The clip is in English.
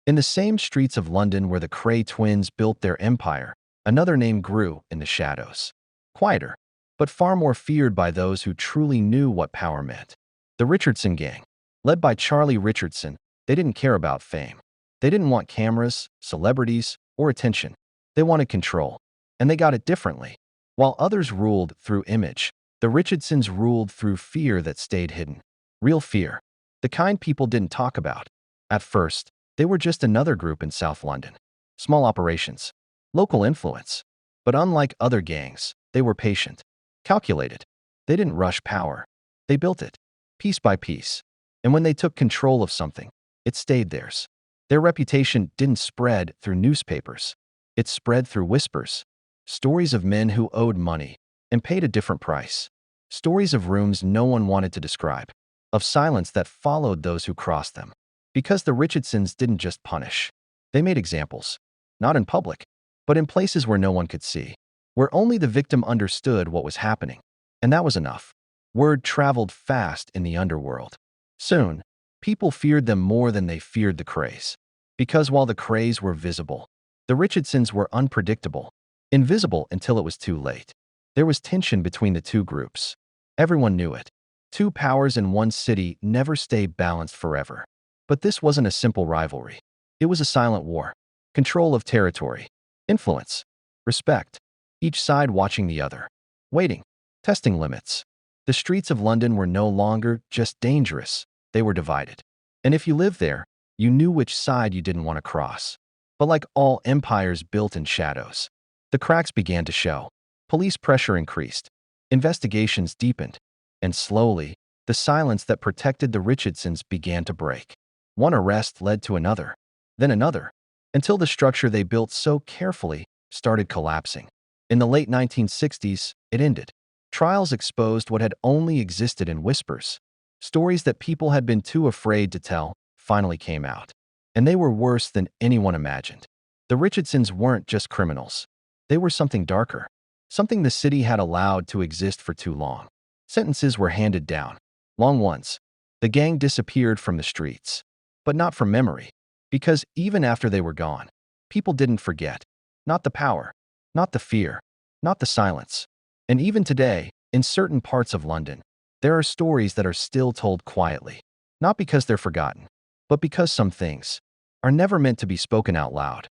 In the same streets of London where the Cray twins built their empire, another name grew in the shadows. Quieter, but far more feared by those who truly knew what power meant. The Richardson gang. Led by Charlie Richardson, they didn't care about fame. They didn't want cameras, celebrities, or attention. They wanted control, and they got it differently. While others ruled through image, the Richardsons ruled through fear that stayed hidden. Real fear. The kind people didn't talk about. At first, they were just another group in South London. Small operations. Local influence. But unlike other gangs, they were patient. Calculated. They didn't rush power. They built it, piece by piece. And when they took control of something, it stayed theirs. Their reputation didn't spread through newspapers. It spread through whispers. Stories of men who owed money and paid a different price. Stories of rooms no one wanted to describe. Of silence that followed those who crossed them. Because the Richardsons didn't just punish. They made examples. Not in public, but in places where no one could see. Where only the victim understood what was happening. And that was enough. Word traveled fast in the underworld. Soon, people feared them more than they feared the Crays. Because while the Crays were visible, the Richardsons were unpredictable. Invisible until it was too late. There was tension between the two groups. Everyone knew it. Two powers in one city never stay balanced forever. But this wasn't a simple rivalry. It was a silent war. Control of territory. Influence. Respect. Each side watching the other. Waiting. Testing limits. The streets of London were no longer just dangerous. They were divided. And if you lived there, you knew which side you didn't want to cross. But like all empires built in shadows, the cracks began to show. Police pressure increased. Investigations deepened. And slowly, the silence that protected the Richardsons began to break. One arrest led to another, then another, until the structure they built so carefully started collapsing. In the late 1960s, it ended. Trials exposed what had only existed in whispers. Stories that people had been too afraid to tell finally came out. And they were worse than anyone imagined. The Richardsons weren't just criminals. They were something darker. Something the city had allowed to exist for too long. Sentences were handed down. Long ones. The gang disappeared from the streets. But not from memory. Because even after they were gone, people didn't forget. Not the power. Not the fear. Not the silence. And even today, in certain parts of London, there are stories that are still told quietly. Not because they're forgotten, but because some things are never meant to be spoken out loud.